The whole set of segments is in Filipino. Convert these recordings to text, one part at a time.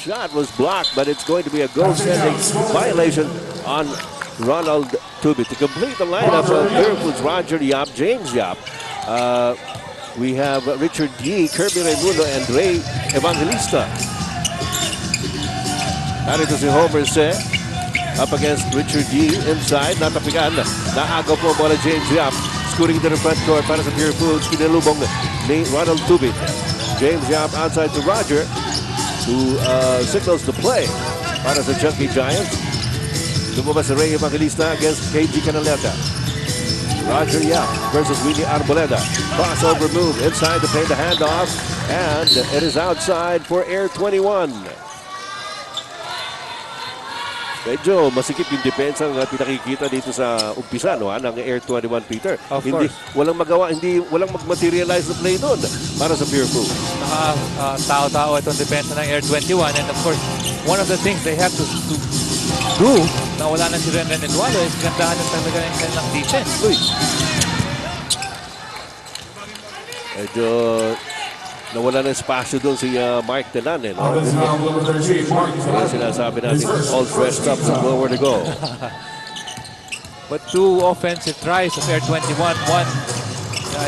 shot was blocked, but it's going to be a goal-sending violation on Ronald Tubit. To complete the lineup of Purefoods, Roger Yap, James Yap, we have Richard Yee, Kirby Raimundo, and Ray Evangelista. Narito si Homer Se up against Richard Yee inside. Natapigan. Naagaw po bola James Yap. Scooting to the front court para sa Purefoods. Kinalubong ni Ronald Tubit. James Yap outside to Roger, who signals the play para sa Chunky Giants. Lumabas si Ray Evangelista against KG Canaleta. Roger Yap versus Willie Arboleda. Crossover move inside to play the handoff. And it is outside for Air 21. Medyo masikip yung depensa ng pinakikita dito sa umpisa ng Air 21, Peter. Hindi, walang magawa, walang mag-materialize na play doon para sa Purefoods. Tao-tao itong depensa ng Air 21. And of course, one of the things they have to do na wala na si Renren Eduardo is gandahan na talaga yung kanilang defense. Uy. Medyo nawala na espasyo doon si Mark Telan. Kaya sinasabi natin, all dressed up, so nowhere to go. But two offensive tries of Air 21. One,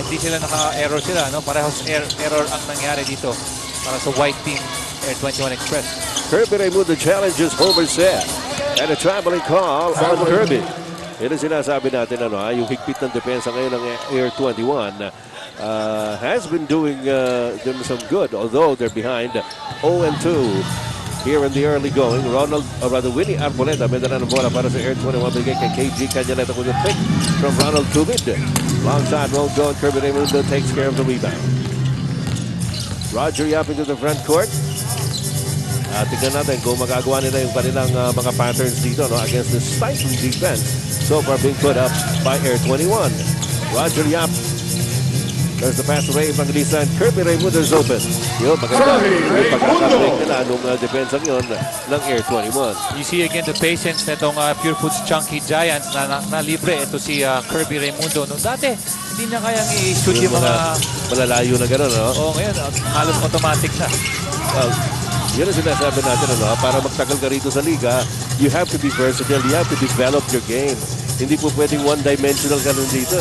hindi sila naka-error sila. No? Parehas error ang nangyari dito para sa white team Air 21 Express. Kirby Raimundo challenges Homer Se. And a traveling call on Kirby. Ito sinasabi natin, yung higpit ng depensa ngayon ng Air 21 has been doing them some good, although they're behind 0-2 here in the early going. Willie Arboleda may dala ng bola para sa Air 21. Bigay kay KG Canaleta with a pick from Ronald Tubit. Long side won't go, and Kirby Raimundo takes care of the rebound. Roger Yap into the front court. Tignan natin kung magagawa nila yung kanilang mga patterns dito against the stifling defense so far being put up by Air 21. Roger Yap. There's the pass to Ray Evangelista, and Kirby Raimundo is open. Yun, maganda yung pagkakabring nila nung depensa yun ng Air 21. You see again the patience nitong Purefoods Chunky Giants na libre. Ito si Kirby Raimundo. Nung dati, hindi niya kayang i-shoot yung mga malalayo na gano'n, no? Oo, ngayon, halos automatic na. Well, yun ang sinasabi natin, para magtagal ka rito sa liga, you have to be versatile, you have to develop your game. Hindi po pwedeng one-dimensional ka nun dito.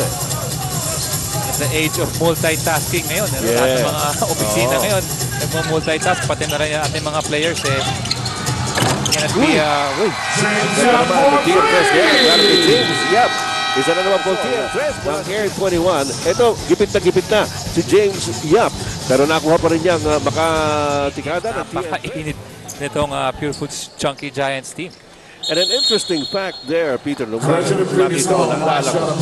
The age of multitasking ngayon. Lahat ng mga opisina ngayon, nagmo-multitask, pati na rin ating mga players. Cannot be, Yep. Isa na naman po ng Air 21. Ito, gipit na si James Yap. Pero nakuha pa rin niyang makatikada. Napakainit nitong Purefoods Chunky Giants team. And an interesting fact there, Peter, nung nakita ko, naalala ko,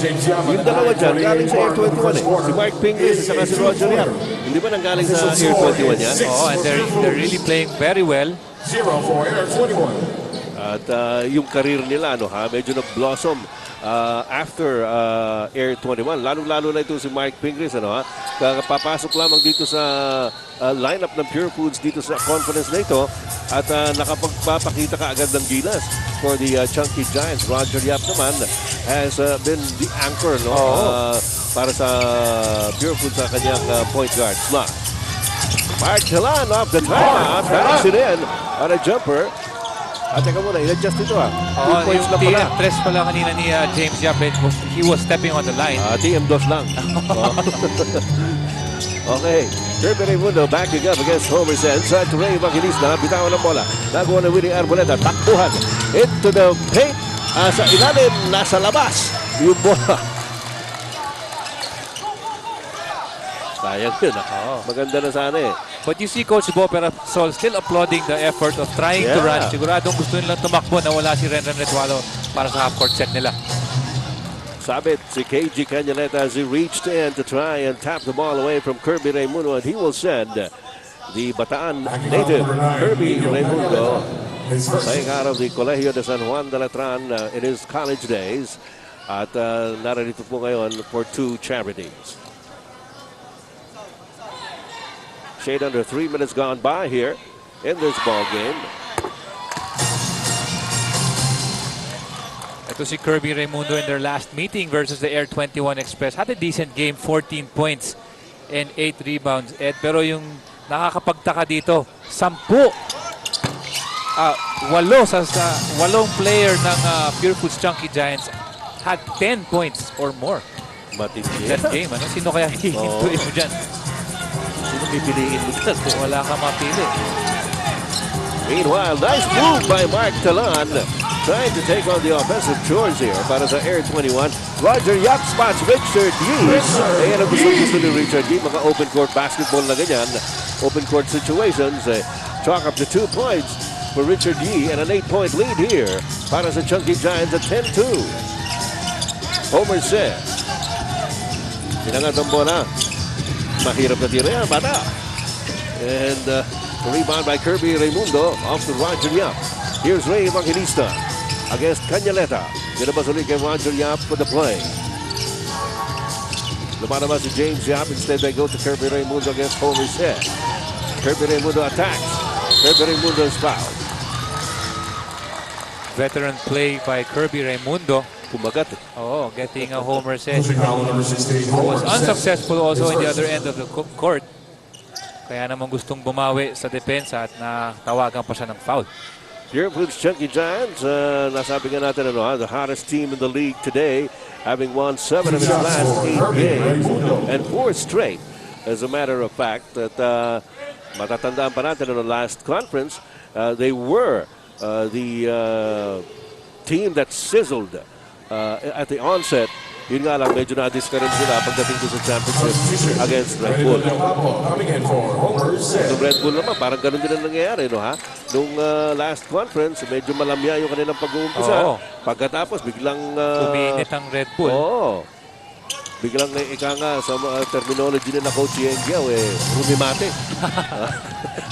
yung dalawa dyan, galing sa Air 21 Si Mark Pingles at saka si Roger Yap. Hindi ba nanggaling sa Air 21 yan? Oh, and they're really playing very well. 0 for Air 21. At yung career nila, medyo nag-blossom after Air 21. Lalo-lalo na ito si Mark Pingles, Papasok lamang dito sa lineup ng Purefoods dito sa conference na ito at nakapagpapakita ka agad ng gilas for the Chunky Giants. Roger Yap naman has been the anchor para sa Purefoods sa kanyang point guard slot. Mark Telan off the timeout, banks it in on a jumper. At teka muna, in-adjust ito 2 points lang pala. TM3 pala kanina ni James Yap. He was stepping on the line. TM2 lang. Okay, Kirby Raimundo backing up against Homer Se. Inside to Ray Evangelista. Bitawan ng bola. Nagawa ng Willie Arboleda. Takbuhan into the paint. Sa ilalim, nasa labas. Yung bola. Sayang yun. Maganda na sana But you see Coach Bo Perasol still applauding the effort of trying to run. Siguradong gusto nilang tumakbo na wala si Renren Retualo para sa half-court set nila. Sabit si KG Canaleta as he reached in to try and tap the ball away from Kirby Raimundo, and he will send the Bataan native Kirby Raimundo playing out of the Colegio de San Juan de Letran in his college days at narito po ngayon for 2 charities. Shade under 3 minutes gone by here in this ball game. Ito si Kirby Raimundo in their last meeting versus the Air 21 Express. Had a decent game, 14 points and 8 rebounds. Pero yung nakakapagtaka dito, 10 walong player ng Purefoods Chunky Giants had 10 points or more Matindi. that game. Ano? Sino kaya hihintuin mo dyan? Sino pipiliin mo dyan? Wala ka mapili. Meanwhile, nice move by Mark Talan. Trying to take on the offensive chores here para sa Air 21. Roger Yap spots Richard Yee. Ayan ang gusto ni Richard Yee. Mga open court basketball na ganyan. Open court situations. Chalk up to 2 points for Richard Yee and an 8-point lead here para sa Chunky Giants at 10-2. Homer says, pinangat ang bola. Mahirap na tira yan, bata. And rebound by Kirby Raimundo off to Roger Yap. Here's Ray Evangelista against Cañaleta. Ginabas ulit kay Roger Yap for the play. Lumalabas si James Yap. Instead, they go to Kirby Raimundo against Homer says. Kirby Raimundo attacks. Kirby Raimundo is fouled. Veteran play by Kirby Raimundo. Kumagat. Oh, getting a homer set. Foul number 16. Was unsuccessful also in the other end of the court. Kaya naman gustong bumawi sa depensa at natawagan pa siya ng foul. Purefoods Chunky Giants, nasabi nga natin, the hottest team in the league today, having won 7 of its last 8 games and 4 straight. As a matter of fact, that matatandaan pa natin in the last conference, they were the team that sizzled at the onset. Yun nga lang, medyo na-discourage sila pagdating ko sa championship against Red Bull. Nung Red Bull naman, parang ganun din ang nangyayari, no, ha? Nung last conference, medyo malamya yung kanilang pag-uumpisa. Pagkatapos, biglang... uminit ang Red Bull. Biglang ika nga sa terminology nila Coach Yengyao, rumimate.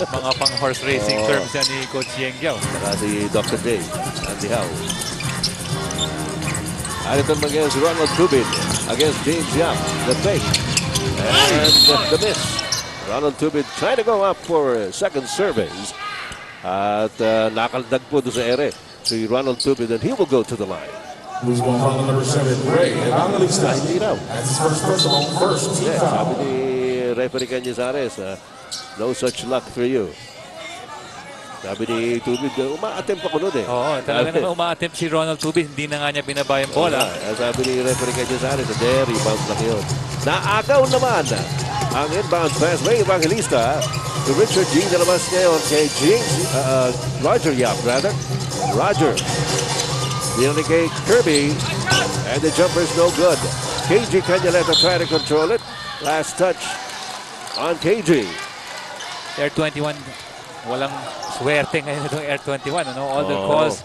Mga pang horse racing terms yan ni Coach Yengyao. Saka si Dr. J, Andy Howe. Ito against Ronald Tubin against James Yap. The fake and the miss. Ronald Tubin trying to go up for second servings. At nakaldag po doon sa ere si Ronald Tubin and he will go to the line. Who's going on number 7, Ray Evangelista. That's his first personal, first team foul. Sabi ni referee Cañizares, no such luck for you. Sabi ni Tubig, uma-attempt ako nun Oo, talaga naman uma-attempt si Ronald Tubig. Hindi na nga niya binaba yung bola. Sabi ni referee Cañizares, rebound lang yun. Naagaw naman ang inbound pass. Ray Evangelista to Richard G. Nalabas ngayon kay Roger Yap, rather. Roger. Dinali kay Kirby. And the jumper's no good. KG Cañaleta trying to control it. Last touch on KG. Air 21, walang swerte ngayon itong Air 21. All the calls,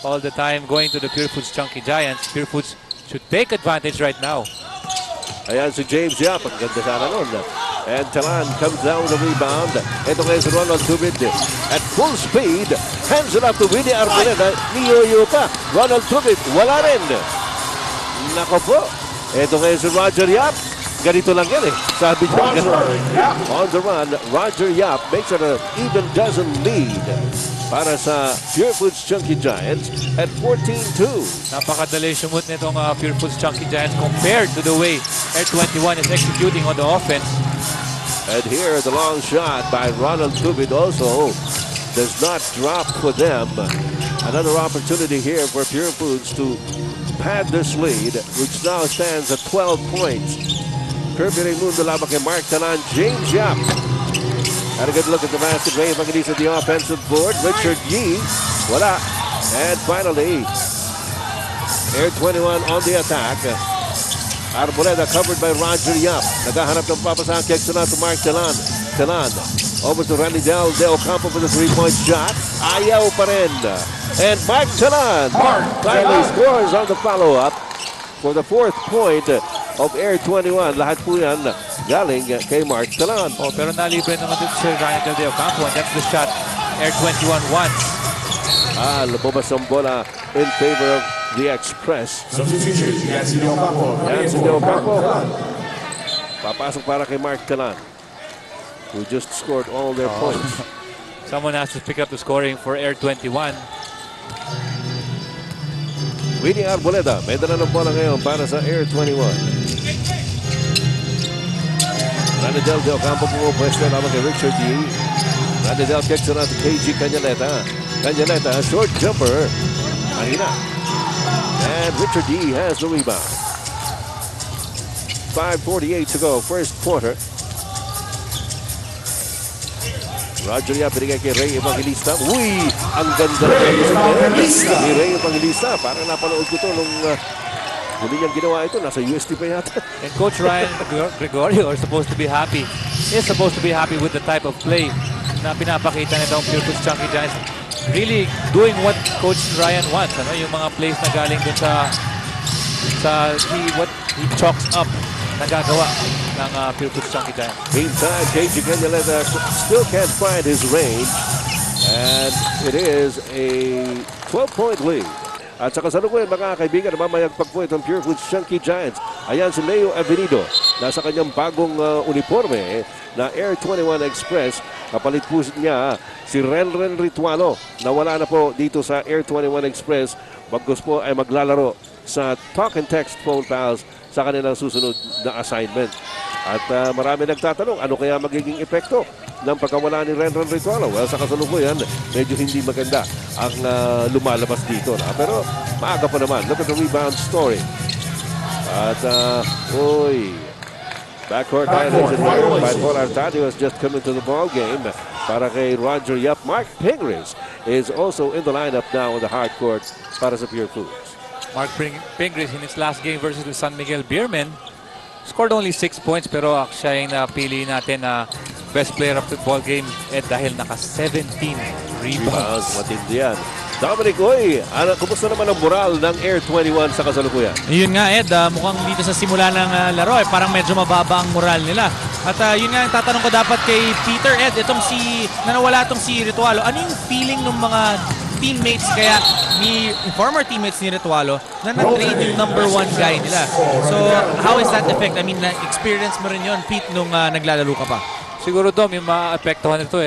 all the time going to the Purefoods Chunky Giants. Purefoods should take advantage right now. Ayan si James Yap. Ang ganda sana nun. And Talan comes down the rebound. Ito ngayon si Ronald Tubid. At full speed. Hands it up to Willie Arboleda. Niyoyo pa. Ronald Tubid. Wala rin. Nako po. Ito ngayon si Roger Yap. Ganito lang yan Sabi niya on the run, Roger Yap makes it an even dozen lead para sa Purefoods Chunky Giants at 14-2. Napakadali sumut nitong Purefoods Chunky Giants compared to the way Air 21 is executing on the offense. And here the long shot by Ronald Tubid also does not drop for them. Another opportunity here for Purefoods to pad this lead, which now stands at 12 points. Kirby Raimundo labang kay Mark Talan. James Yap had a good look at the basket. Ray Evangelista at the offensive board. Richard Yee, wala. And finally, Air 21 on the attack. Arboleda covered by Roger Yap. Naghahanap ng papasahan. Kekso na to Mark Talan. Talan over to Randy Del Ocampo for the three-point shot. Ayaw pa rin. And Mark Talan finally scores on the follow-up for the 4th point of Air 21. Lahat po yan galing kay Mark Talan. Pero nalibre naman dito si Randy Del Ocampo. And that's the shot Air 21 wants. Lumabas ang bola in favor of the Express. Yancy Del Ocampo. Papasok para kay Mark Talan, who just scored all their points. Someone has to pick up the scoring for Air 21. Winnie Arboleda, may dala ng bola ngayon para sa Air 21. Randy Del Ocampo pumupwesto naman kay Richard Yee. Randy Del kicks it out to KG Cañaleta. Canyaneta, short jumper. Mahina. And Richard D has the rebound. 5:48 to go, first quarter. Roger Yap, binigay kay Ray Evangelista. Uy! Ang ganda na ni Ray Evangelista. Parang napanood ko ito nung huli niyang ginawa ito. Nasa UST pa yata. And Coach Ryan Gregorio is supposed to be happy. Is supposed to be happy with the type of play na pinapakita nitong Purefoods Chunky Giants. Really doing what Coach Ryan wants. Ano? Yung mga plays na galing dun sa what he chalks up nagagawa ng Purefoods Chunky Giants. Meantime, KJ Canyaneta still can't find his range. And it is a 12-point lead. At sa kasalukuyan, mga kaibigan, mamayagpag po itong Purefoods Chunky Giants. Ayan si Leo Avenido. Nasa kanyang bagong uniforme na Air 21 Express. Kapalit po niya si Renren Ritualo na wala na po dito sa Air 21 Express. Bagkus po ay maglalaro sa Talk and Text Phone Pals sa kanilang susunod na assignment. At marami nagtatanong, ano kaya magiging epekto ng pagkawala ni Renren Ritualo? Well, sa kasalukuyan, medyo hindi maganda ang lumalabas dito. Pero maaga pa naman. Look at the rebound story. At, backcourt violence in here by Paul Artadio has just come into the ball game para kay Roger Yap. Mark Pingris is also in the lineup now on the hard court para sa Purefoods. Mark Pingris in his last game versus the San Miguel Beermen scored only 6 points pero siya yung napili natin na best player of the ball game dahil naka 17 rebounds. Matindi yan. Dominic, kumusta naman ang moral ng Air 21 sa kasalukuyan? Yun nga Ed, mukhang dito sa simula ng laro parang medyo mababa ang moral nila. At yun nga ang tatanong ko dapat kay Peter, Ed, nawala itong si Ritualo. Ano yung feeling ng mga teammates kaya former teammates ni Ritualo na na-trade yung number 1 guy nila? So how is that effect? I mean, experience mo rin yun, Pete, nung naglalaro ka pa? Siguro Dom, yung maapektuhan nito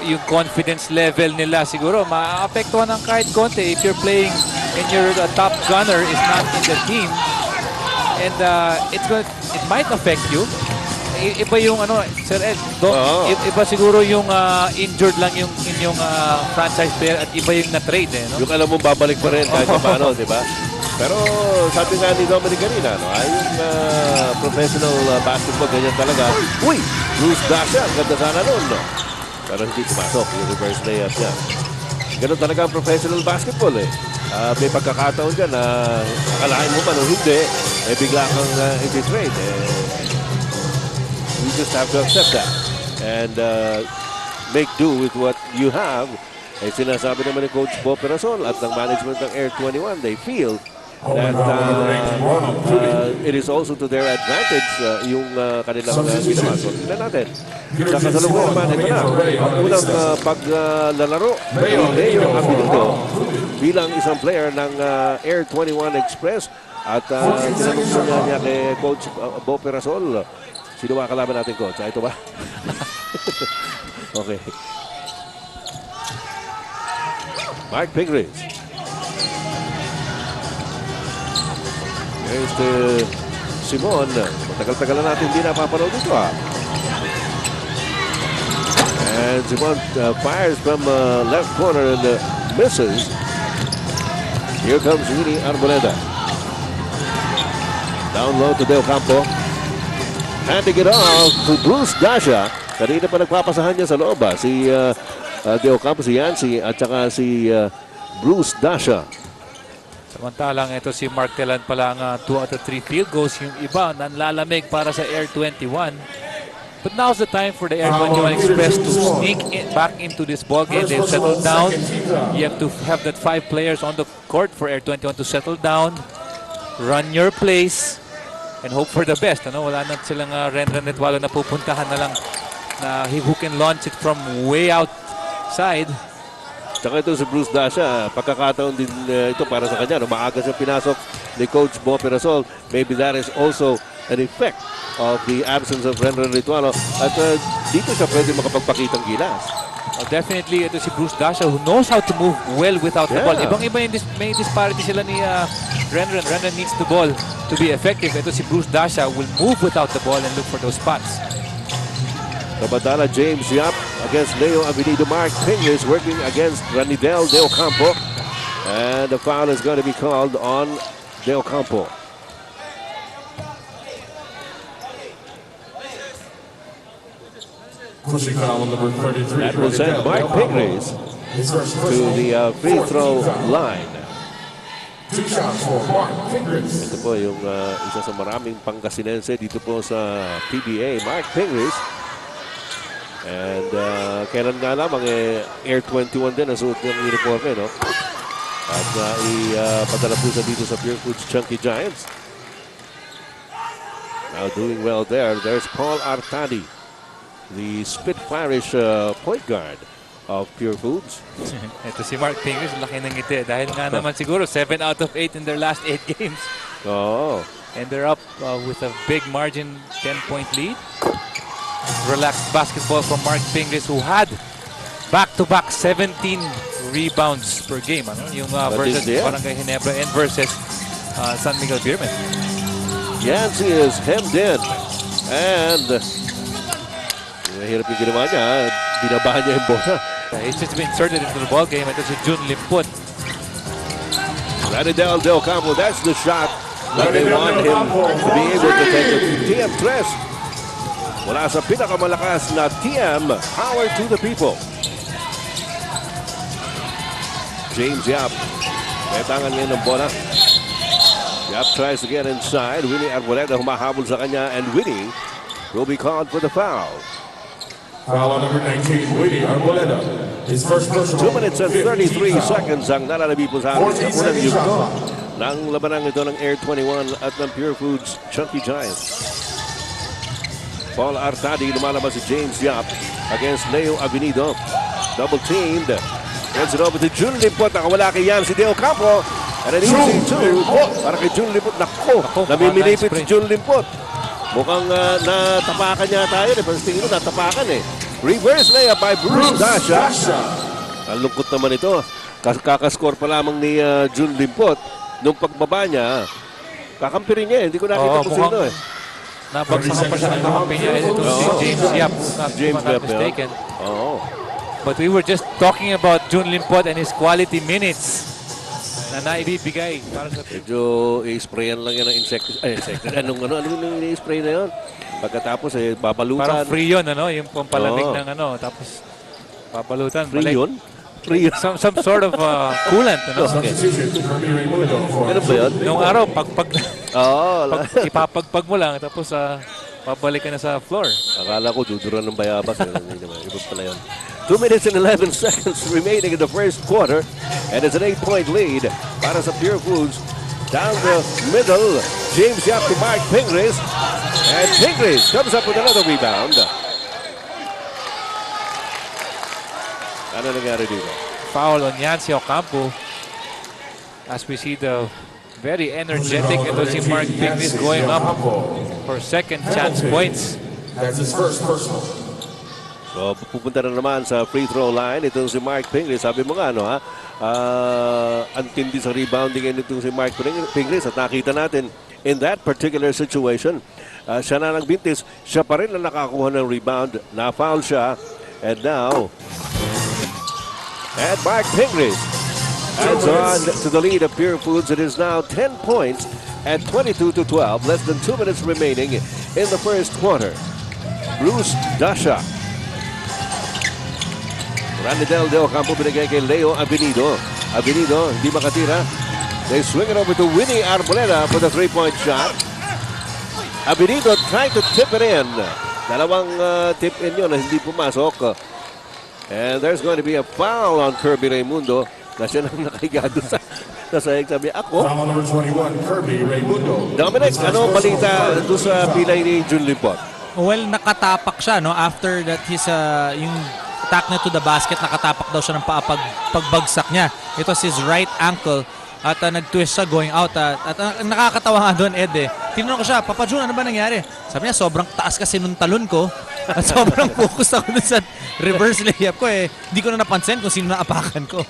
yung confidence level nila siguro maapektuhan ng kahit konti if you're playing and your top gunner is not in the team, and it might affect you. Iba yung Sir Ed, iba siguro yung injured lang yung inyong franchise player at iba yung na-trade no? Yung alam mo babalik pa rin kahit paano, di ba? Pero sabi nga ni Dominic kanina, yung professional basketball ganyan talaga. Uy! Bruce Dasha, ang ganda sana nun, no? Pero hindi pumasok yung reverse layup niya. Ganun talaga ang professional basketball may pagkakataon dyan na akalain mo man o hindi, bigla kang iti-trade. You just have to accept that and make do with what you have. Sinasabi naman ni Coach Bo Perasol at ng management ng Air 21, they feel that it is also to their advantage yung kanilang ginawa. So, tignan natin. Sa kasalukuyan naman, ito na. Ang unang paglalaro ni Leo Avenido bilang isang player ng Air 21 Express. At tinanong po niya kay Coach Bo Perasol, sino ba kalaban natin, Coach? Ito ba? Okay. Mark Pingris. Here's to Simon. Matagal-tagal na natin hindi napapanood ito And Simon fires from left corner and misses. Here comes Winnie Arboleda. Down low to Del Campo. Handing it off to Bruce Dasha. Kanina pa nagpapasahan niya sa loob si Del Campo, si Yancy at saka si Bruce Dasha. Samantalang ito si Mark Telan pala ang 2 out of 3 field goals. Yung iba nanlalamig para sa Air 21. But now's the time for the Air 21 Express to sneak back into this ball game. They've settled down. You have to have that 5 players on the court for Air 21 to settle down, run your plays, and hope for the best. Wala na silang Renren Ritualo na pupuntahan na lang na who can launch it from way outside. Saka ito si Bruce Dasha, pagkakataon din ito para sa kanya. Maaga siya pinasok ni Coach Bo Perasol. Maybe that is also an effect of the absence of Renren Ritualo. At dito siya pwede makapagpakitang gilas. Definitely, ito si Bruce Dasha who knows how to move well without the ball. Ibang-iba yung may disparity sila ni Renren. Renren needs the ball to be effective. Ito si Bruce Dasha will move without the ball and look for those spots. Kabadala James Yap against Leo Avenido. Mark Pingris working against Ranidel De Ocampo. And the foul is going to be called on De Ocampo. Pushing foul on number 33. That will send Mark Pingris His first to personal. the free throw line. 2 shots for Mark Pingris. Ito po yung isa sa maraming Pangasinense dito po sa PBA, Mark Pingris. And kailan nga lamang Air 21 din ang suot ng uniforme, no? At ipadala po sa dito sa Purefoods Chunky Giants. Now doing well there. There's Paul Artadi, the Spitfire-ish point guard of Purefoods. Ito si Mark Pingris, laki ng ngiti. Dahil nga naman siguro 7 out of 8 in their last 8 games. Oh. And they're up with a big margin, 10-point lead. Relaxed basketball from Mark Pingris, who had back-to-back 17 rebounds per game. Ano? Yung versus Barangay Ginebra and versus San Miguel Beerman. Yancy is hemmed in. And hirap yung ginawa niya. Binabahan niya yung bola. He's just been inserted into the ball game. Ito si Jun Limput. Ranidel De Ocampo, that's the shot that they want him to be able to take it. TM Tres. Wala sa pinakamalakas na TM, power to the people. James Yap. May tangan ngayon ng bola. Yap tries to get inside. Winnie Arboleda humahabol sa kanya, and Winnie will be called for the foul. Foul on number 19, Winnie Arboleda. His first personal. 2 minutes and 33 seconds ang nalalabi po sa atin sa unang yugto ng labanang ito ng Air 21 at ng Purefoods Chunky Giants. Paul Artadi, lumalabas si James Yap against Leo Avenido. Double teamed. Gets it over to Jun Limpot. Nakawala kay Yancy De Ocampo. And an easy two para kay Jun Limpot. Nako, namimilipit si Jun Limpot. Mukhang natapakan niya tayo. Pero tingin mo, natapakan eh. Reverse layup by Bruce Dasha. Ang lungkot naman ito. Kakascore pa lamang ni Jun Limpot. Nung pagbaba niya, kakampirin niya. Hindi ko nakita kung sino eh. Nabagsakan pa siya ng kakampi niya. Ito si James Yap. James Yap, mistaken. Oo. But we were just talking about Jun Limpot and his quality minutes na naibibigay. Medyo i-sprayan lang yan ng insecticide. Anong i-spray na yun? Pagkatapos babalutan. Parang free yun, ano? Yung pampalamig ng ano. Tapos babalutan. Free yun? Free yun? Some sort of coolant, ano? Okay. Ano ba yun? Noong araw, ipapagpag mo lang. Tapos babalik ka na sa floor. Akala ko duduran ng bayabas. Iba pala yun. 2 minutes and 11 seconds remaining in the first quarter. And it's an 8-point lead para sa Purefoods. Down the middle, James Yap to Mark Pingris. And Pingris comes up with another rebound. Ano nangyari dito? Foul on Yancy Ocampo. As we see the very energetic, ito si Mark Pingris going up for second chance points. That's his first personal. So, pupunta na naman sa free throw line. Ito si Mark Pingris. Sabi mo nga, ang tindi sa rebounding nito si Mark Pingris. At nakita natin in that particular situation, siya na nagbintis. Siya pa rin na nakakuha ng rebound. Na-foul siya. And now, and Mark Pingris adds on to the lead of Purefoods. It is now 10 points at 22-12. Less than 2 minutes remaining in the first quarter. Bruce Dasha. Ranidel De Ocampo binigay kay Leo Avenido. Avenido hindi makatira. They swing it over to Winnie Arboleda for the 3-point shot. Avenido trying to tip it in. Dalawang tip in yun na hindi pumasok. And there's going to be a foul on Kirby Raimundo na siya nang nakahiga doon sa sahig. Sabi ako. Foul number 21, Kirby Raimundo. Dominic, ano balita doon sa pilay ni Jun Limpot? Well, nakatapak siya no after that yung attack na to the basket, nakatapak daw siya ng pagbagsak niya. It was his right ankle at nag-twist siya going out. At nakakatawa nga doon, Ed, tinanong ko siya, Papa Jun, ano ba nangyari? Sabi niya, sobrang taas kasi nung talon ko at sobrang focus ako dun sa reverse layup ko eh. Hindi ko na napansin kung sino naapakan ko.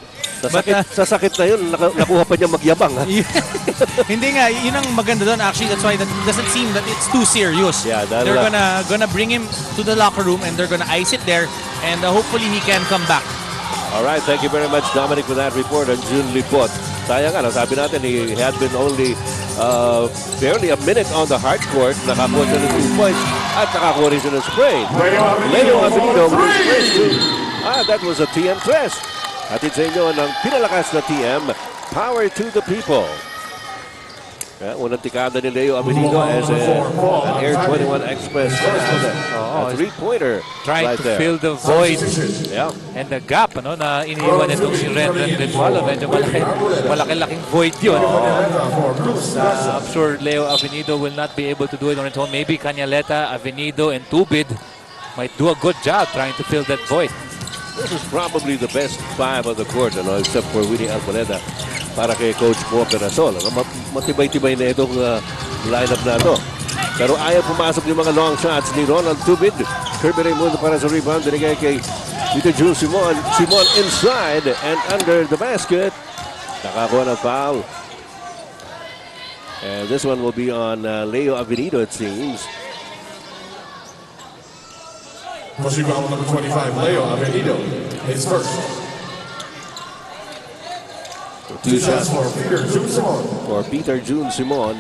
Sa sakit na yun, nakuha pa niya magyabang. Ha? Hindi nga, yun ang maganda doon. Actually, that's why it doesn't seem that it's too serious. Yeah, they're gonna bring him to the locker room and they're gonna ice it there and hopefully he can come back. All right, thank you very much, Dominic, for that report on June Lipot. Sayang nga, sabi natin, he had been only barely a minute on the hard court. Nakakuha siya ng 2 points at nakakuha rin siya ng sprain. Leo Avenido with his first two. That was a TM press. Hatid sa inyo ng pinalakas na TM, Power to the People. Unang tikada ni Leo Avenido as an Air 21 Express. A three-pointer Trying right to there. fill the void Yeah. and the gap na iniwan nitong si Ren Ritualo. Medyo malaki-laking void yun. I'm sure Leo Avenido will not be able to do it on its own. Maybe Cañaleta, Avenido, and Tubid might do a good job trying to fill that void. This is probably the best 5 on the court, except for Winnie Almoneda para kay Coach Walker Nasol. Matibay-tibay na itong lineup na ito. Pero ayaw pumasok yung mga long shots ni Ronald Tubid. Kirby Raimundo para sa rebound. Dinigay kay Peter Jules Simon. Simon inside and under the basket. Nakakuha ng foul. And this one will be on Leo Avenido, it seems. Pushing foul number 25, Leo Avenido. His first. 2 shots for Peter June Simon. For Peter June Simon.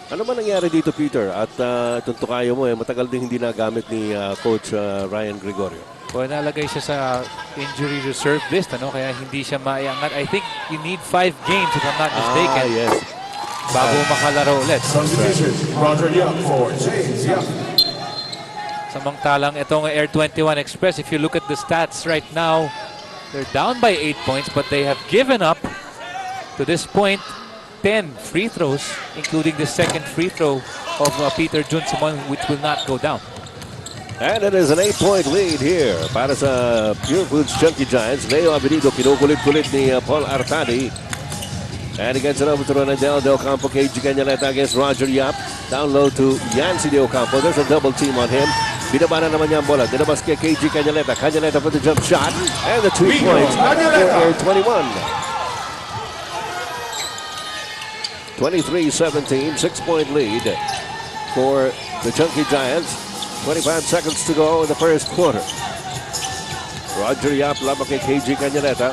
Ano man nangyari dito, Peter? At itong tukayo mo, matagal din hindi nagamit ni Coach Ryan Gregorio. Well, nalagay siya sa injury reserve list, kaya hindi siya maiangat. I think you need 5 games if I'm not mistaken. Yes. Bago makalaro ulit. Substitution, Roger Young for James Young. Samantalang itong Air 21 Express, if you look at the stats right now, they're down by 8 points, but they have given up, to this point, 10 free throws, including the second free throw of Peter June Simon, which will not go down. And it is an 8-point lead here para sa Purefoods Chunky Giants. Leo Avenido, kinukulit-kulit ni Paul Artadi. And against it over to Ronaldel Del Campo, KG Cañaleta against Roger Yap. Down low to Yancy Del Campo. There's a double team on him. Binabana naman niya ang bola. Dinabas kay KG Cañaleta. Cañaleta for the jump shot. And the 2 points for Air 21. 23-17, 6-point lead for the Chunky Giants. 25 seconds to go in the first quarter. Roger Yap lamang kay KG Cañaleta.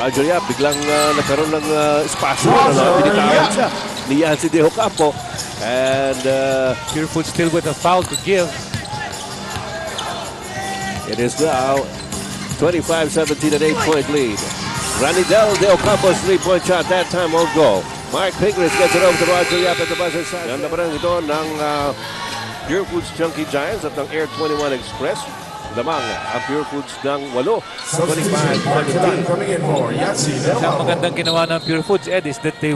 Roger Yap biglang nagkaroon ng espasyo na binitawan siya ni Yancy De Ocampo. And Purefoods still with a foul to give. it is now 25-17, an 8-point lead. Ranidel De Ocampo's 3-point shot that time won't go. Mark Pingris gets it over to Roger Yap at the buzzer side. Ganda pa rin ito ng Purefoods Chunky Giants at ng Air 21 Express. Lamang ang Purefoods ng 8. 25-17. Coming in for Yancy Del Ang Campo. magandang ginawa ng Purefoods, Ed, is that they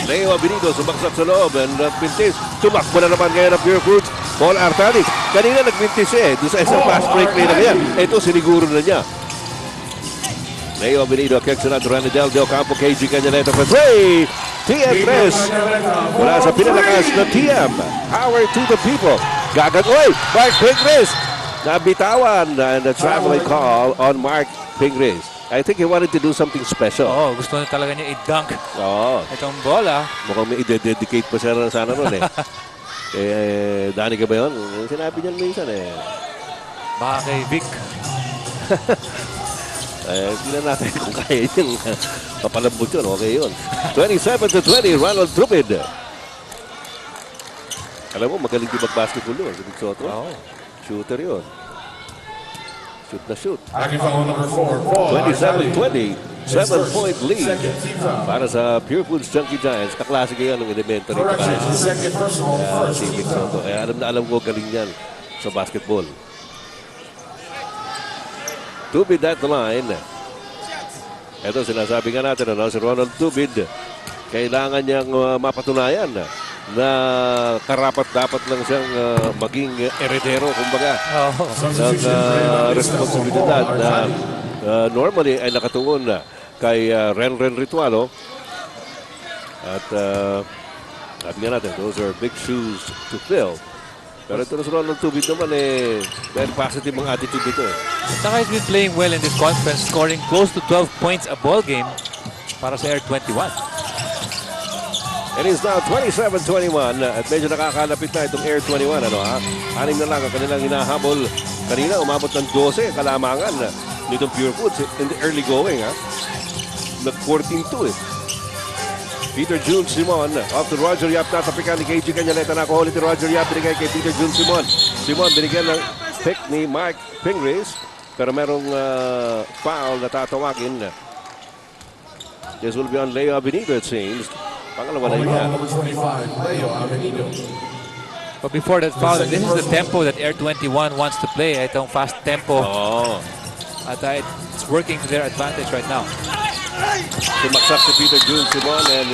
Leo Avenido sumaksak sa loob and pintis. Tumakbo na naman ngayon ang Purefoods. Paul Artadi. Kanina nagpintis doon sa isang fast break play na ganyan. Ito siniguro na niya. Leo Avenido kicks it out to Ranidel Del Campo. KG Cañaleta for 3. TM 3. Mula sa pinalakas na TM. Power to the people. Gagagoy. Mark Pingris. Nabitawan and a traveling call on Mark Pingris. I think he wanted to do something special. gusto na talaga niya i-dunk Oo. itong bola. Mukhang may i-dedicate pa siya sana ron Dani ka ba yun? Sinabi niyan minsan Baka kay Vic. Tingnan natin kung kaya yung papalambot yun. Okay yun. 27-20, Ronald Trupid. Alam mo, magaling din mag-basketball yun. Si Big Soto. Shooter yun. Shoot na shoot. Acting foul number 4, Paul 27-20. 7-point lead Second team foul. para sa Purefoods Chunky Giants. Kaklase kayo ng elementary. Correction, second personal, first Si team Big foul. Soto. Alam na alam ko galing yan sa basketball. Tubid at the line. Ito sinasabi nga natin si Ronald Tubid. Kailangan niyang mapatunayan na karapat-dapat lang siyang maging eredero, kumbaga, ng responsibilidad na normally ay nakatungon kay Ren Ritualo. At sabi nga natin, those are big shoes to fill. Pero ito na sa Ronald Tubig naman very positive ang attitude dito Saka he's been playing well in this conference, scoring close to 12 points a ball game para sa Air 21. It is now 27-21 at medyo nakakalapit na itong Air 21. Anim na lang ang kanilang hinahabol. Kanina umabot ng 12 kalamangan nitong Purefoods in the early going. Nag-14-2 Peter June Simon off to Roger Yap. Natapikan ni KG Kanyaleta. Nakuha ulit ni Roger Yap. Binigay kay Peter June Simon. Simon binigyan ng pick ni Mike Pingris. Pero merong foul na tatawagin. This will be on Leo Abinido, it seems. Pangalawa na yan. Number 25, Leo Avenido. But before that foul, this is the tempo that Air 21 wants to play. Itong fast tempo. At it's working to their advantage right now. Sumaksak si Peter June Simon and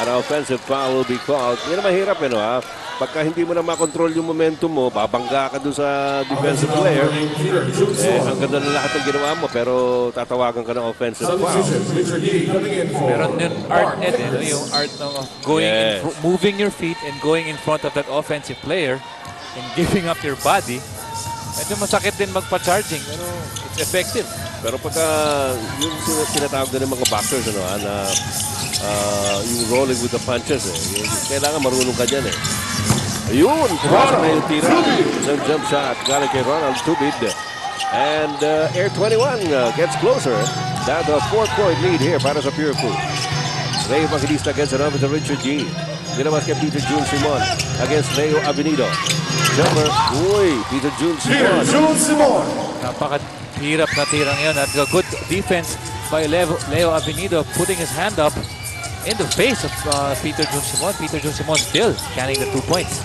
an offensive foul will be called. Yan na mahirap Pagka hindi mo na makontrol yung momentum mo, babangga ka doon sa defensive player. Ang ganda na lahat ng ginawa mo pero tatawagan ka ng offensive foul. Pero yung art yung art ng moving your feet and going in front of that offensive player and giving up your body. Medyo masakit din magpa-charging pero it's effective. Pero pagka yung tinatawag din ng mga boxers na yung rolling with the punches kailangan marunong ka dyan Ayun! Pumasok na yung tira. Isang jump shot galing kay Ronald Tubid. And Air 21 gets closer. Down to a 4-point lead here para sa Purefoods. Leo Magkasangga against an to Richard G. Ginawas kay Peter June Simon against Leo Avenido. Jumper. Uy! Peter June Simon. Napakahirap na tirang yun. At a good defense by Leo Avenido putting his hand up in the face of Peter June Simon. Peter June Simon still canning the 2 points.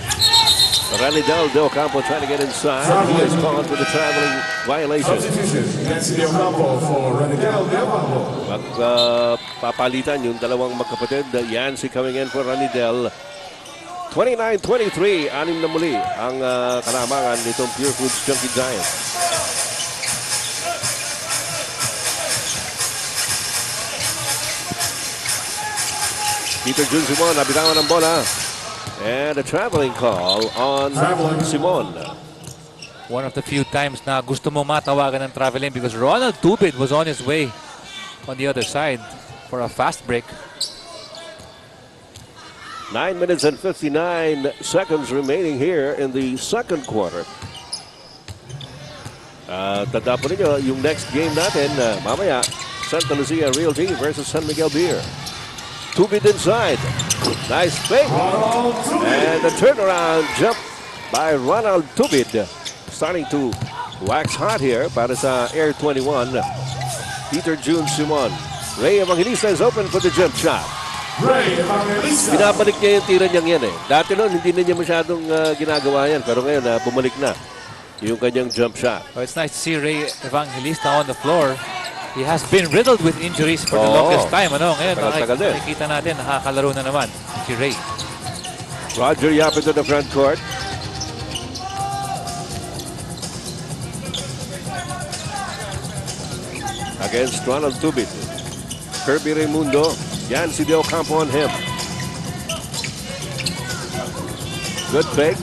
Ranidel Del Campo trying to get inside. He is called for the traveling violation. Substitution. Nancy Del Campo for Ranidel Del Campo. Magpapalitan yung dalawang magkapatid. Yancy coming in for Ranidel. 29-23. Anim na muli ang kalamangan nitong Purefoods Junkie Giants. Peter June Simon, nabitawan ng bola. And a traveling call on Simon. One of the few times na gusto mo matawagan ng traveling because Ronald Tubid was on his way on the other side for a fast break. 9 minutes and 59 seconds remaining here in the second quarter. Tanda po ninyo, yung next game natin mamaya, Santa Lucia Realty versus San Miguel Beer. Tubid inside. Nice fake. And the turnaround jump by Ronald Tubid. Starting to wax hot here para sa Air 21. Peter June Simon. Ray Evangelista is open for the jump shot. Binabalik niya yung tira niyang yan Dati noon, hindi na niya masyadong ginagawa yan. Pero ngayon, bumalik na yung kanyang jump shot. Oh, it's nice to see Ray Evangelista on the floor. He has been riddled with injuries for the longest time. Ngayon, nakikita natin, nakakalaro na naman si Ray. Roger Yap into the front court. Against Ronald Tubid. Kirby Raimundo. Yancy Del Campo on him. Good fake.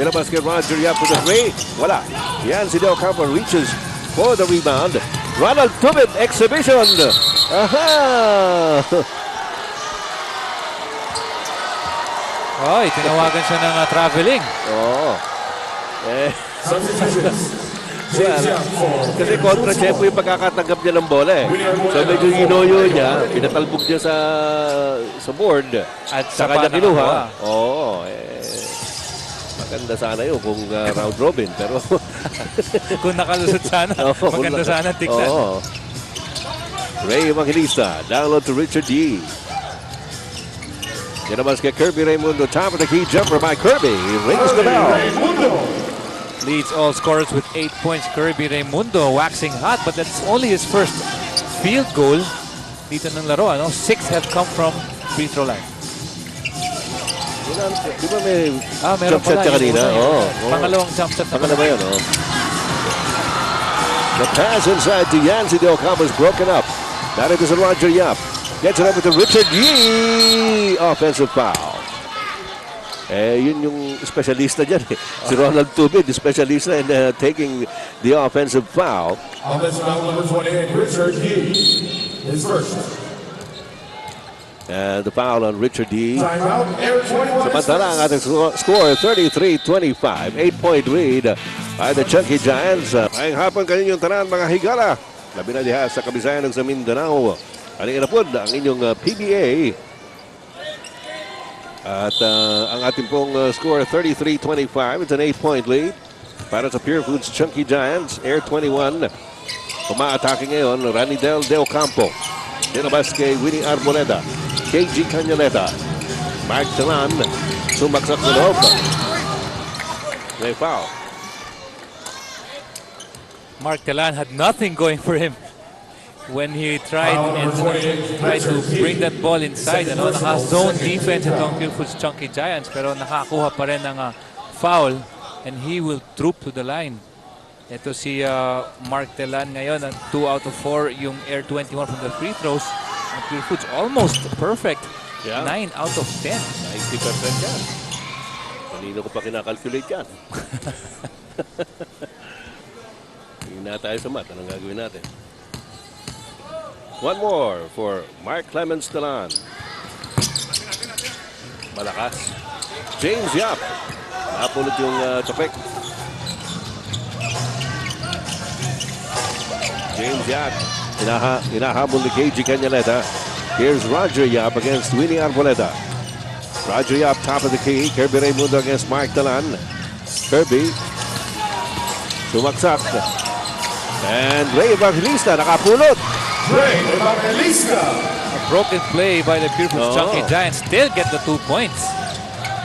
Nilabas kay Roger Yap with the three. Wala. Yancy Del Campo reaches for the rebound. Ronald Tubid exhibition. Aha! Oy, tinawagan siya ng traveling. Kasi kontra-tempo yung pagkakatanggap niya ng bola So medyo ginoyo niya, pinatalbog niya sa board at sa kanya kinuha. Maganda sana yun kung round robin pero kung nakalusot sana, maganda sana tignan. Ray Evangelista, download to Richard D. Ginabas kay Kirby Raimundo, top of the key jumper by Kirby. He rings the bell. Leads all scorers with 8 points. Kirby Raimundo waxing hot, but that's only his first field goal dito ng laro. 6 have come from free throw line. Di ba may meron jump shot ka kanina? Pangalawang jump shot. Pangalawa yun, The pass inside to Yancy Del Campo is broken up. Narito sa Roger Yap. Gets it over to Richard Yee. Offensive foul. Yun yung specialista dyan. Si Ronald Tubid, the specialista in taking the offensive foul. Offensive foul number 28, Richard Yee. His first. And the foul on Richard Yee. Timeout, Air 21. Samantala ang ating score, 33-25. 8-point lead by the Chunky Giants. Ngayong hapon kaninyong tanan mga higala. Labi na diha sa kabisayan ng sa Mindanao. Aling inapod ang inyong PBA. At ang ating pong score, 33-25. It's an 8-point lead para sa Purefoods Chunky Giants. Air 21. Umaatake ngayon, Ranidel De Ocampo. Dinabas kay Winnie Arboleda. KG Canaleta. Mark Talan. Sumaksak sa loob. May foul. Mark Talan had nothing going for him when he tried to bring that ball inside. Naka-zone defense itong Purefoods Chunky Giants, pero nakakuha pa rin ng foul, and he will troop to the line. Ito si Mark Talan ngayon, 2 out of 4 yung Air 21 from the free throws. Ang Purefoods almost perfect. Yeah. 9 out of 10. 90% yan. Kanino ko pa kinakalculate yan? Hindi na tayo sa mat. Anong gagawin natin? One more for Mark Clemens Talan. Malakas. James Yap. Napulot yung topek. James Yap. Hinahabol ni KG Canaleta. Here's Roger Yap against Winnie Arboleda. Roger Yap, top of the key. Kirby Raimundo against Mark Talan. Kirby. Sumaksak. And Ray Evangelista nakapulot. Ray Evangelista. A broken play by the Purefoods Chunky Giants. Still get the 2 points.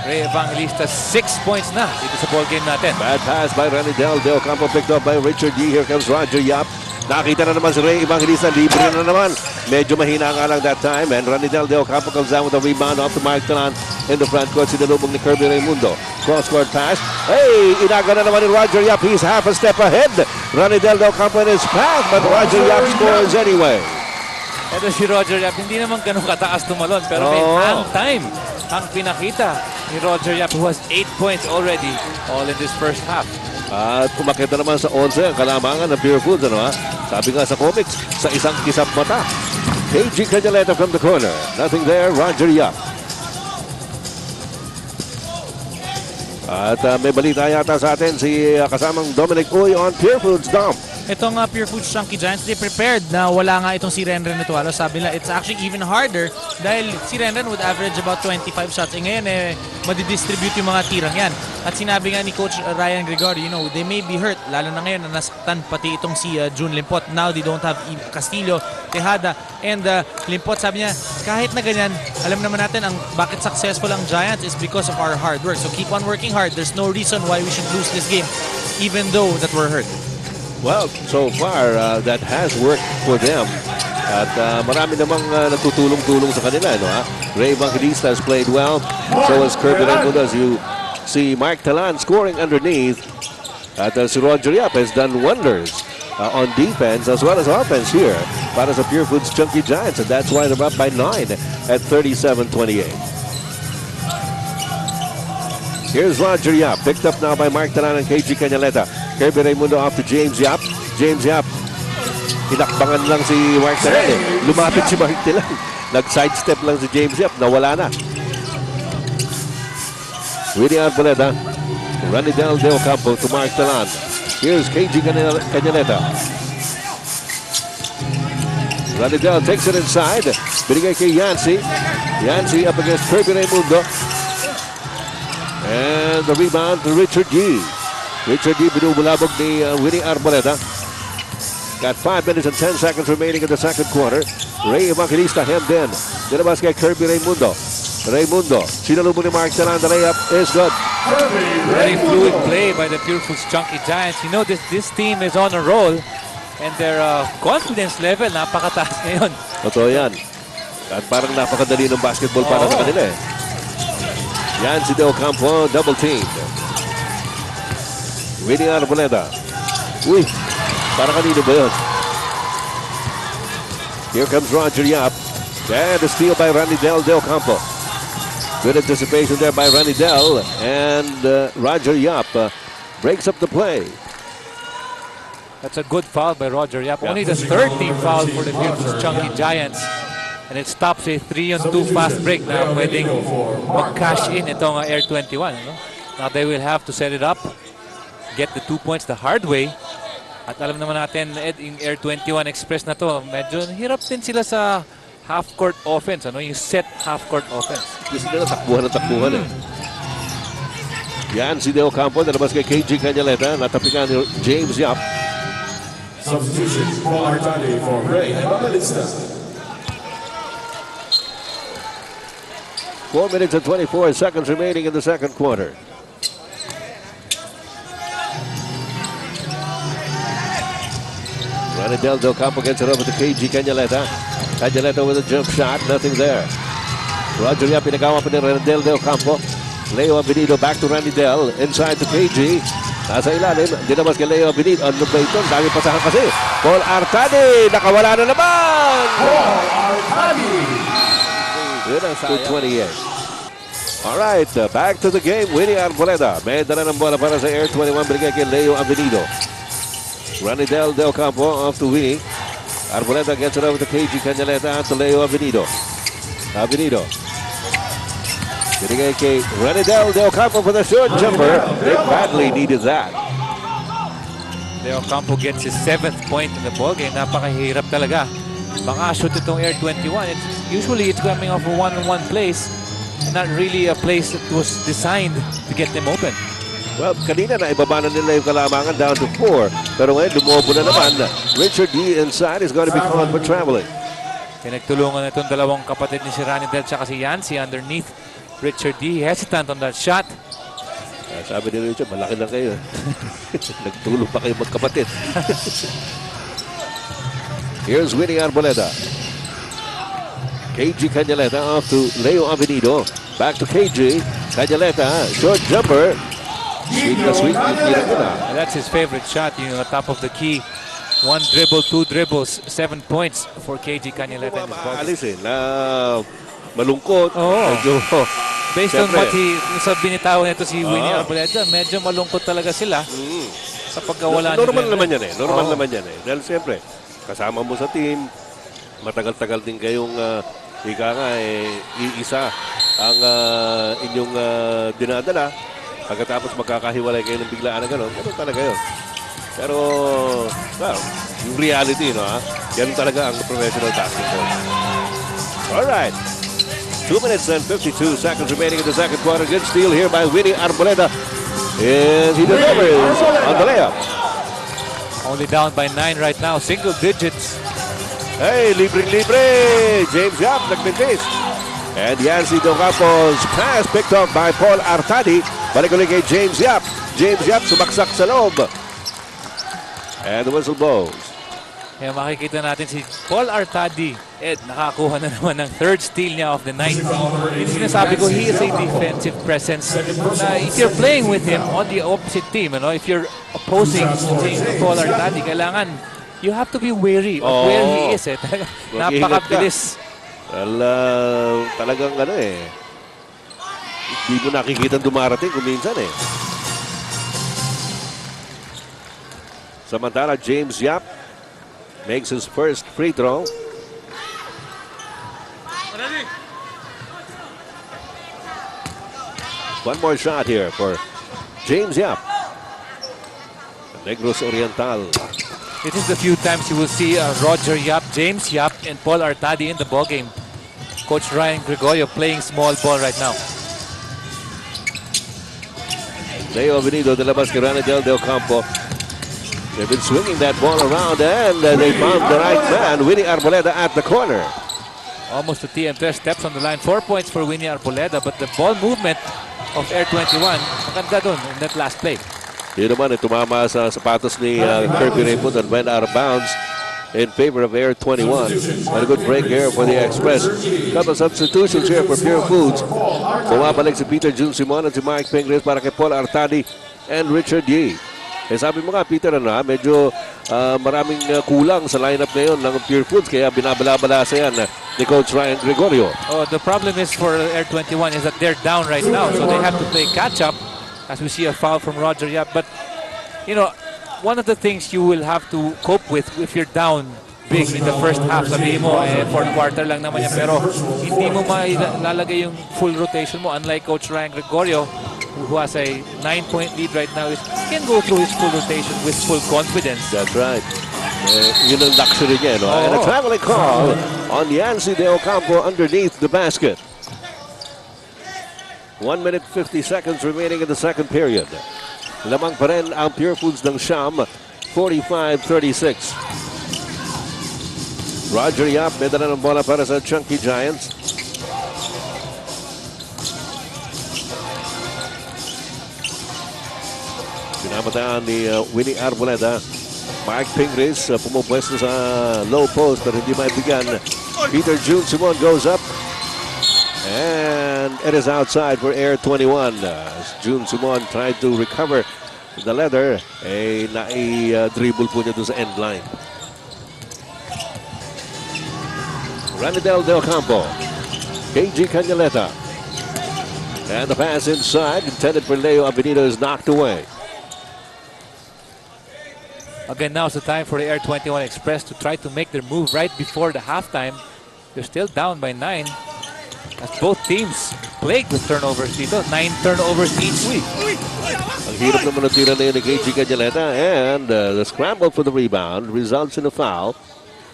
Ray Evangelista 6 points na dito sa ball game natin. Bad pass by Ranidel De Ocampo, picked up by Richard Yee. Here comes Roger Yap. Nakita na naman si Ray Evangelista. Libre na naman. Medyo mahina nga lang that time. And Ranidel De Ocampo comes down with a rebound off to Mark Talan in the front court. Sinalubong ni Kirby Raimundo. Cross-court pass. Hey! Inaga na naman ni Roger Yap. He's half a step ahead. Ranidel De Ocampo in his path. But Roger Yap scores anyway. Ito si Roger Yap. Hindi naman ganun kataas tumalon. Pero may hang time ang pinakita ni Roger Yap, who has 8 points already all in this first half. At umakit na naman sa 11 ang kalamangan ng Purefoods. Sabi nga sa comics, sa isang kisap mata. KG Canaleta from the corner. Nothing there, Roger Yap. At may balita yata sa atin si kasamang Dominic Uy on Purefoods. Dom. Itong Purefoods Chunky Giants, they prepared na wala nga itong si Renren Ritualo. Sabi nila, it's actually even harder dahil si Renren would average about 25 shots. Ngayon, madidistribute yung mga tirang yan. At sinabi nga ni Coach Ryan Gregorio, they may be hurt. Lalo na ngayon na nasaktan pati itong si June Limpot. Now, they don't have Castillo, Tejada, and Limpot. Sabi niya, kahit na ganyan, alam naman natin ang bakit successful ang Giants is because of our hard work. So keep on working hard. There's no reason why we should lose this game, even though that we're hurt. Well, so far, that has worked for them. At marami namang nagtutulong-tulong sa kanila. Ray Evangelista has played well. So has Kirby Raimundo, as you see Mark Talan scoring underneath. At si Roger Yap has done wonders on defense as well as offense here para sa Purefoods Chunky Giants. And that's why they're up by 9 at 37-28. Here's Roger Yap, picked up now by Mark Talan and KG Canaleta. Kirby Raimundo off to James Yap. James Yap, hinakbangan lang si Mark Talan. Lumapit si Mark Talan. Nag-sidestep lang si James Yap, nawala na. Winnie Arboleda, Ranidel De Ocampo to Mark Talan. Here's KG Canaleta. Ranidel takes it inside. Binigay kay Yancy. Yancy up against Kirby Raimundo. And the rebound to Richard Yee. Richard Yee binubulabog ni Winnie Arboleda. Got 5 minutes and 10 seconds remaining in the second quarter. Ray Evangelista hemmed in. Dinabas kay Kirby Raimundo. Raimundo, sinalubong ni Mark Talan. The layup is good. Very fluid play by the Purefoods Chunky Giants. This team is on a roll, and their confidence level napakataas ngayon. Totoo yan. At parang napakadali ng basketball para sa kanila eh. Yan si De Ocampo, double team. Winnie Arboleda. Uy, para kanino ba yun? Here comes Roger Yap. And the steal by Ranidel Del Campo. Good anticipation there by Ranidel. And Roger Yap breaks up the play. That's a good foul by Roger Yap. Only the third team foul for the Purefoods Chunky Giants. And it stops a 3-on-2 fast break na pwedeng mag-cash in itong Air 21. No? Now they will have to set it up, get the 2 points the hard way. At alam naman natin, Ed, yung Air 21 Express na to, medyo hirap din sila sa half-court offense, ano? Yung set half-court offense. Gusto nila takbuhan ng takbuhan eh. Yan si Del Campo, nalabas kay KG Cañaleta, natapikan ni James Yap. Substitution, Paul Artadi for Ray Evangelista. 4 minutes and 24 seconds remaining in the second quarter. Ranidel Del Campo gets it over to KG Cañaleta. Cañaleta with a jump shot, nothing there. Roger Yap pinagawa pa ni Ranidel Del Campo. Leo Abinido back to Ranidel, inside to KG. Nasa ilalim, dinabas kay Leo Abinido. Ano ba ito? Dami pasahan kasi. Paul Artadi, nakawala na naman! Paul Artadi. Good ang 28. Alright, back to the game. Winnie Arboleda. May dala ng bola para sa Air 21. Binigay kay Leo Abinido. Ranidel Del Campo off to Winnie. Arboleda gets it over to KG Cañaleta to Leo Abinido. Abinido. Binigay kay Ranidel Del Campo for the short jumper. They badly needed that. Leo Campo gets his 7th point in the ballgame. Napakahirap talaga. Maka-shoot itong Air 21. Usually it's coming off a one-on-one place. Not really a place that was designed to get them open. Well, kanina na ibaba na nila yung kalamangan down to 4. Pero ngayon, lumobo na naman. Richard D inside is going to be called for traveling. Pinagtulungan itong dalawang kapatid ni si Ranidel at si Yancy underneath. Richard D hesitant on that shot. Sabi ni Richard, malaki lang kayo. Nagtulong pa kayo magkapatid. Here's Winnie Arboleda. KG Cañaleta off to Leo Avenido. Back to KG. Cañaleta, short jumper. Sweet na sweet. That's his favorite shot, you know, top of the key. 1 dribble, 2 dribbles, 7 points for KG Cañaleta in this ball. Maalis eh, na malungkot. Oo. Based on Siyempre, what sa binitawan nito si Winnie Arboleda, medyo malungkot talaga sila sa pagkawala nila. Normal naman yan eh. Normal naman yan eh. Dahil siyempre, kasama mo sa team, matagal-tagal din kayong ika nga eh, iisa ang inyong dinadala. Pagkatapos magkakahiwalay kayo ng biglaan na gano'n, gano'n talaga yun. Pero, well, yung reality, no, ha? Yan talaga ang professional basketball. Alright. 2 minutes and 52 seconds remaining in the second quarter. Good steal here by Winnie Arboleda. And he delivers on the layup. Only down by 9 right now, single digits. Hey, libre-libre! James Yap, nagmintis. And Yancy Del Campo's pass picked up by Paul Artadi. Balik ulit kay James Yap. James Yap sumaksak sa loob. And the whistle blows. Kaya makikita natin si Paul Artadi, Ed, nakakuha na naman ng 3rd steal niya of the night. Yung sinasabi ko, he is a defensive presence. If you're playing with him on the opposite team, you know, if you're opposing Paul Artadi, kailangan, you have to be wary of where he is. Eh. Napakabilis. Well, talagang ano eh. Hindi mo nakikita dumarating kung minsan eh. Samantala, James Yap makes his first free throw. One more shot here for James Yap. Negros Oriental. It is the few times you will see Roger Yap, James Yap, and Paul Artadi in the ballgame. Coach Ryan Gregorio playing small ball right now. Leo Avenido, nilabas kay Ranidel Del Campo. They've been swinging that ball around and they found the right man, Winnie Arboleda at the corner. Almost to TM3 steps on the line. 4 points for Winnie Arboleda, but the ball movement of Air 21, maganda dun in that last play. Yun naman, tumama sa sapatos ni Kirby Raymond and went out of bounds in favor of Air 21. And a good break here for the Express. Couple substitutions here for Purefoods. Bumabalik si Peter Jun Simon at si Mike Pingres para kay Paul Artadi and Richard Yee. Eh sabi mo nga, Peter, ano, medyo maraming kulang sa lineup ngayon ng Purefoods, kaya binabalabala yan ni Coach Ryan Gregorio. Oh, the problem is for Air 21 is that they're down right now, so they have to play catch up. As we see a foul from Roger Yap, but you know, one of the things you will have to cope with if you're down big in the first half, sabihin mo, fourth quarter lang naman yan, pero hindi mo mailalagay yung full rotation mo, unlike Coach Ryan Gregorio, who has a 9-point lead right now. He can go through his full rotation with full confidence. That's right. Yun ang luxury niya, no? And a traveling call on Yancy De Ocampo underneath the basket. 1 minute 50 seconds remaining in the second period. Lamang pa rin ang Purefoods ng Siam, 45-36. Roger Yap, may dala ng bola para sa Chunky Giants. Pinamataan ni Winnie Arboleda. Mark Pingris pumupwesto sa low post pero hindi maibigyan. Peter June Simon goes up. And it is outside for Air 21. June Simon tried to recover the leather. Nai-dribble po niya doon sa end line. Ranidel De Ocampo. KG Canaleta. And the pass inside, intended for Leo Avenido, is knocked away. Again, now's the time for the Air 21 Express to try to make their move right before the halftime. They're still down by 9. As both teams plagued with turnovers dito. 9 turnovers each week. Ang hirap naman ng tira na yun ni KG Canaleta. And the scramble for the rebound results in a foul.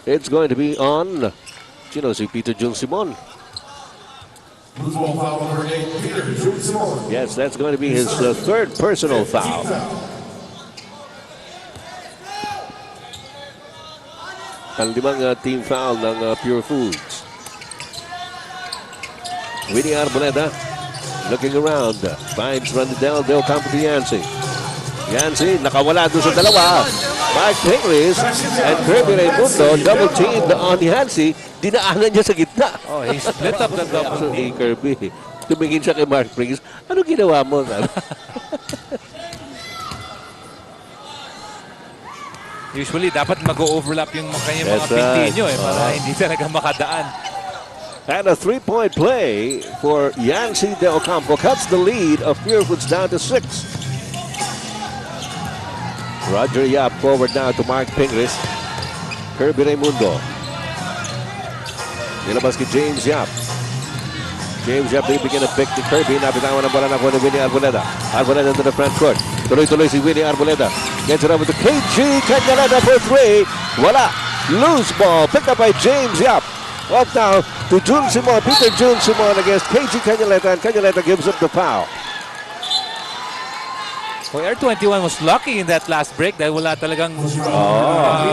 It's going to be on... si Peter June Simon. Yes, that's going to be his third personal foul. Ang limang team foul ng Purefoods. Winnie Arboleda looking around. Finds Ranidel De Ocampo to Yancy. Yancy nakawala doon sa dalawa. Mark Pingris and Kirby Raimundo double teamed on Yancy. Dinaanan niya sa gitna. Oh, he split up the double. So, Kirby, tumingin siya kay Mark Pingris. Ano ginawa mo? Usually, dapat mag-overlap yung kanyang mga pintinyo para hindi talaga makadaan. And a three-point play for Yancy De Ocampo cuts the lead of Purefoods down to 6. Roger Yap forward now to Mark Pingris. Kirby Raimundo. Nilabas kay James Yap. James Yap bibigyan ng pick ni Kirby. Nabitawan ng bola na po ni Winnie Arboleda. Arboleda to the front court. Tuloy-tuloy si Winnie Arboleda. Gets it over to KG Canaleta for 3. Wala. Loose ball. Picked up by James Yap. Off now to June Simon. Peter June Simon against KG Canaleta. And Canaleta gives up the foul. Well, Air 21 was lucky in that last break dahil wala talagang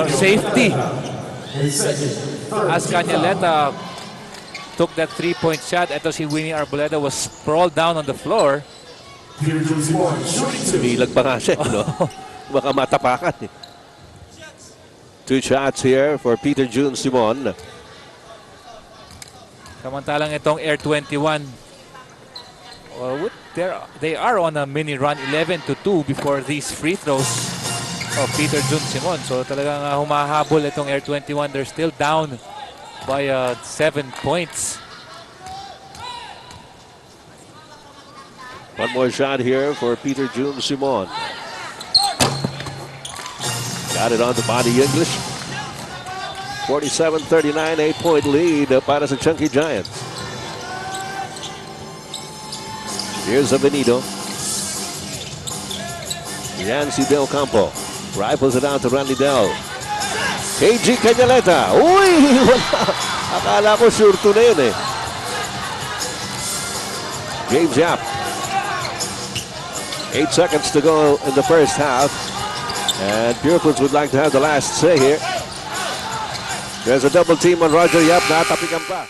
safety. As Canaleta took that three-point shot, ito si Winnie Arboleda was sprawled down on the floor. Bilag pa nga siya, no? Baka matapakan. 2 shots here for Peter June Simon. Samantalang itong Air 21, they are on a mini run, 11-2 before these free throws of Peter June Simon. So talagang humahabol itong Air 21. They're still down by 7 points. One more shot here for Peter June Simon. Got it on the body English. 47-39, 8-point lead para sa Chunky Giants. Here's Avenido. Yancy De Ocampo rifles it out to Ranidel. KG Canaleta. Uy! Akala ko sure to na yun eh. James Yap. 8 seconds to go in the first half. And Purefoods would like to have the last say here. There's a double team on Roger Yap. Natapikan pa.